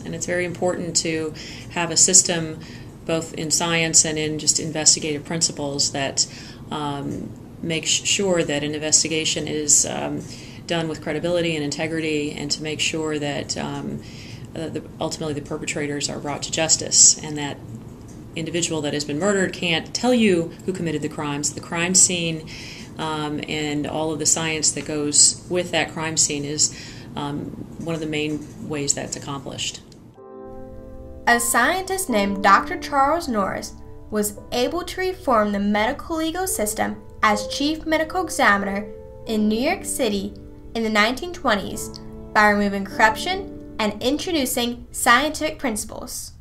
And it's very important to have a system, both in science and in just investigative principles, that makes sure that an investigation is done with credibility and integrity, and to make sure that ultimately the perpetrators are brought to justice, and that individual that has been murdered can't tell you who committed the crimes. The crime scene and all of the science that goes with that crime scene is one of the main ways that's accomplished. A scientist named Dr. Charles Norris was able to reform the medical legal system as chief medical examiner in New York City in the 1920s by removing corruption and introducing scientific principles.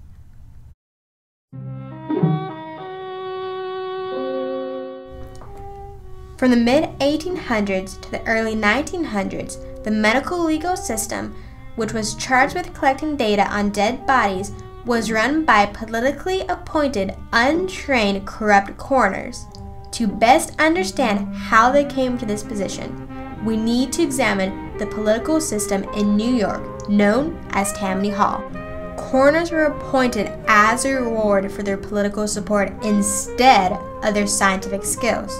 From the mid-1800s to the early 1900s, the medical legal system, which was charged with collecting data on dead bodies, was run by politically appointed, untrained, corrupt coroners. To best understand how they came to this position, we need to examine the political system in New York, known as Tammany Hall. Coroners were appointed as a reward for their political support instead of their scientific skills.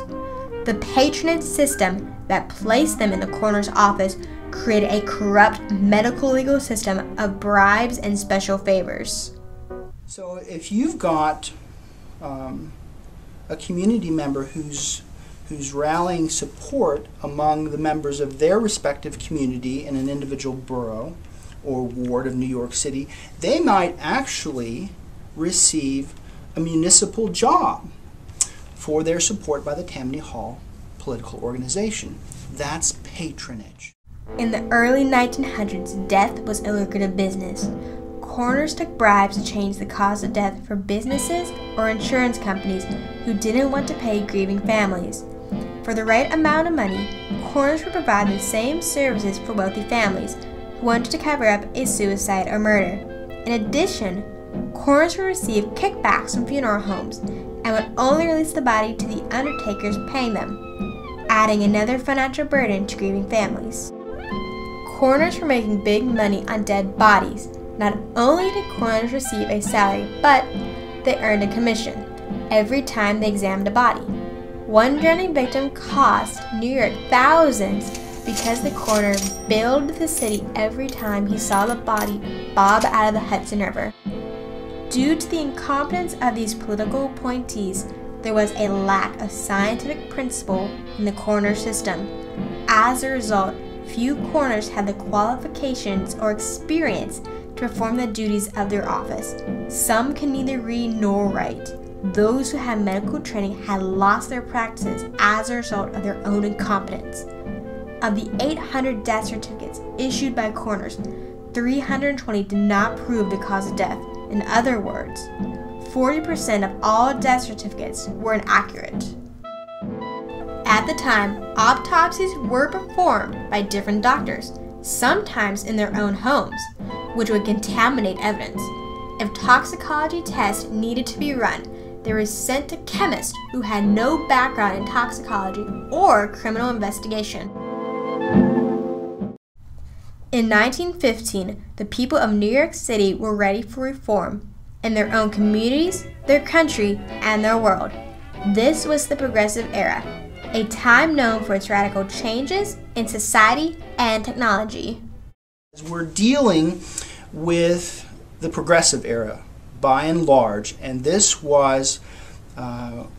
The patronage system that placed them in the coroner's office created a corrupt medical legal system of bribes and special favors. So if you've got a community member who's rallying support among the members of their respective community in an individual borough or ward of New York City, they might actually receive a municipal job for their support by the Tammany Hall political organization. That's patronage. In the early 1900s, death was a lucrative business. Coroners took bribes to change the cause of death for businesses or insurance companies who didn't want to pay grieving families. For the right amount of money, coroners would provide the same services for wealthy families who wanted to cover up a suicide or murder. In addition, coroners would receive kickbacks from funeral homes and would only release the body to the undertakers paying them, adding another financial burden to grieving families. Coroners were making big money on dead bodies. Not only did coroners receive a salary, but they earned a commission every time they examined a body. One drowning victim cost New York thousands because the coroner billed the city every time he saw the body bob out of the Hudson River. Due to the incompetence of these political appointees, there was a lack of scientific principle in the coroner system. As a result, few coroners had the qualifications or experience to perform the duties of their office. Some can neither read nor write. Those who had medical training had lost their practices as a result of their own incompetence. Of the 800 death certificates issued by coroners, 320 did not prove the cause of death. In other words, 40% of all death certificates were inaccurate. At the time, autopsies were performed by different doctors, sometimes in their own homes, which would contaminate evidence. If toxicology tests needed to be run, they were sent to chemists who had no background in toxicology or criminal investigation. In 1915, the people of New York City were ready for reform in their own communities, their country, and their world. This was the Progressive Era, a time known for its radical changes in society and technology. We're dealing with the Progressive Era by and large, and this was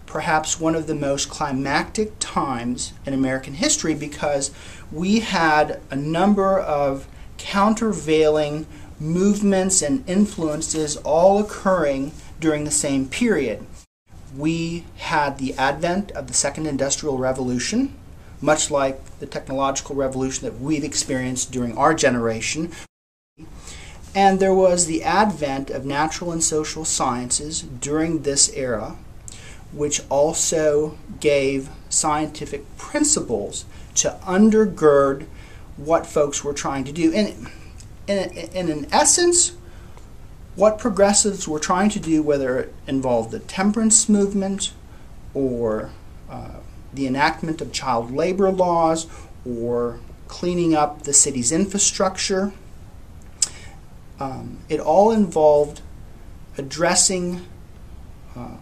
perhaps one of the most climactic times in American history because we had a number of countervailing movements and influences all occurring during the same period. We had the advent of the Second Industrial Revolution, much like the technological revolution that we've experienced during our generation. And there was the advent of natural and social sciences during this era, which also gave scientific principles to undergird what folks were trying to do. And in essence, what progressives were trying to do, whether it involved the temperance movement or the enactment of child labor laws or cleaning up the city's infrastructure, It all involved addressing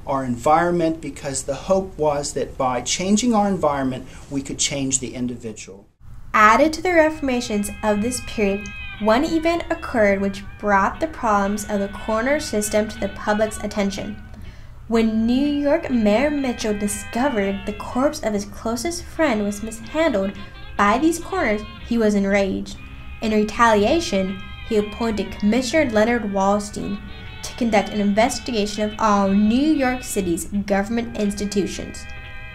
our environment, because the hope was that by changing our environment, we could change the individual. Added to the reformations of this period, one event occurred which brought the problems of the coroner system to the public's attention. When New York Mayor Mitchell discovered the corpse of his closest friend was mishandled by these coroners, he was enraged. In retaliation, he appointed Commissioner Leonard Walstein to conduct an investigation of all New York City's government institutions.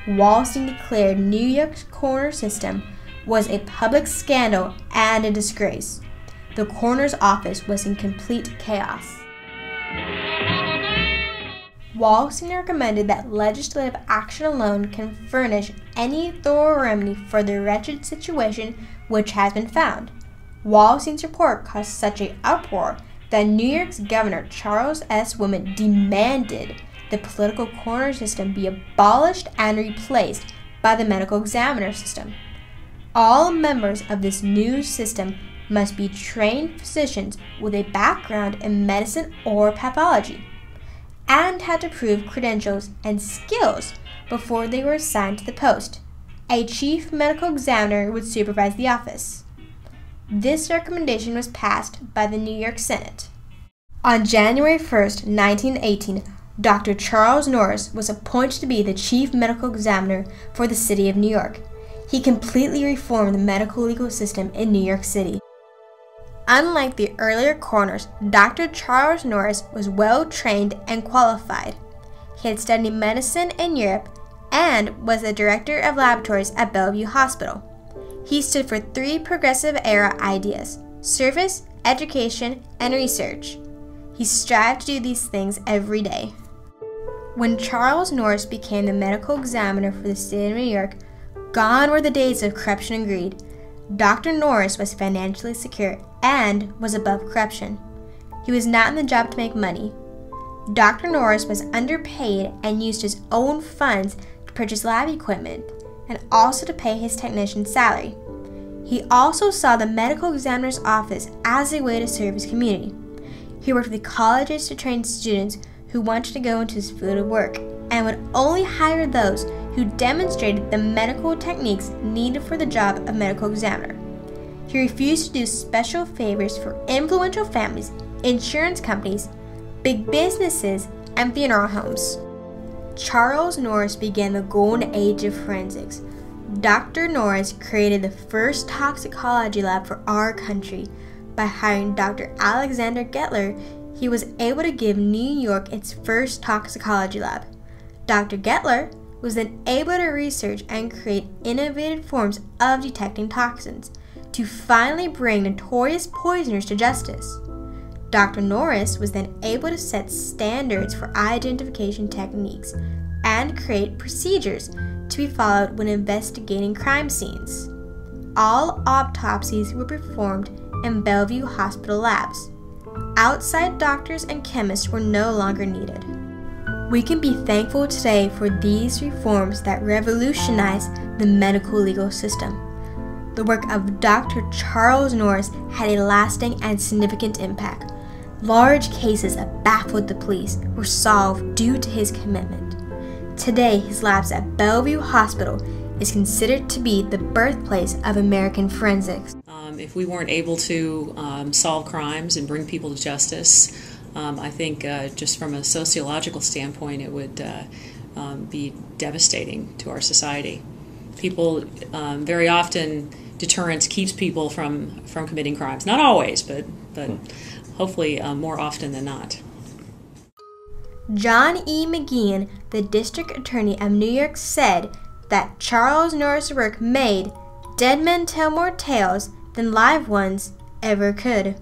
Walstein declared New York's coroner system was a public scandal and a disgrace. The coroner's office was in complete chaos. Walstein recommended that legislative action alone can furnish any thorough remedy for the wretched situation which has been found. Walstein's report caused such an uproar that New York's Governor Charles S. Whitman demanded the political coroner system be abolished and replaced by the medical examiner system. All members of this new system must be trained physicians with a background in medicine or pathology, and had to prove credentials and skills before they were assigned to the post. A chief medical examiner would supervise the office. This recommendation was passed by the New York Senate. On January 1st, 1918, Dr. Charles Norris was appointed to be the chief medical examiner for the city of New York. He completely reformed the medical legal system in New York City. Unlike the earlier coroners, Dr. Charles Norris was well trained and qualified. He had studied medicine in Europe and was the director of laboratories at Bellevue Hospital. He stood for 3 progressive era ideas: service, education, and research. He strived to do these things every day. When Charles Norris became the medical examiner for the city of New York, gone were the days of corruption and greed. Dr. Norris was financially secure and was above corruption. He was not in the job to make money. Dr. Norris was underpaid and used his own funds to purchase lab equipment and also to pay his technician's salary. He also saw the medical examiner's office as a way to serve his community. He worked with colleges to train students who wanted to go into his field of work, and would only hire those who demonstrated the medical techniques needed for the job of medical examiner. He refused to do special favors for influential families, insurance companies, big businesses, and funeral homes. Charles Norris began the golden age of forensics. Dr. Norris created the first toxicology lab for our country. By hiring Dr. Alexander Gettler, he was able to give New York its first toxicology lab. Dr. Gettler was then able to research and create innovative forms of detecting toxins to finally bring notorious poisoners to justice. Dr. Norris was then able to set standards for identification techniques and create procedures to be followed when investigating crime scenes. All autopsies were performed in Bellevue Hospital labs. Outside doctors and chemists were no longer needed. We can be thankful today for these reforms that revolutionized the medical legal system. The work of Dr. Charles Norris had a lasting and significant impact. Large cases that baffled the police were solved due to his commitment. Today, his labs at Bellevue Hospital is considered to be the birthplace of American forensics. If we weren't able to solve crimes and bring people to justice, I think just from a sociological standpoint, it would be devastating to our society. People, very often, deterrence keeps people from committing crimes. Not always, but hopefully more often than not. John E. McGeehan, the district attorney of New York, said that Charles Norris' work made dead men tell more tales than live ones ever could.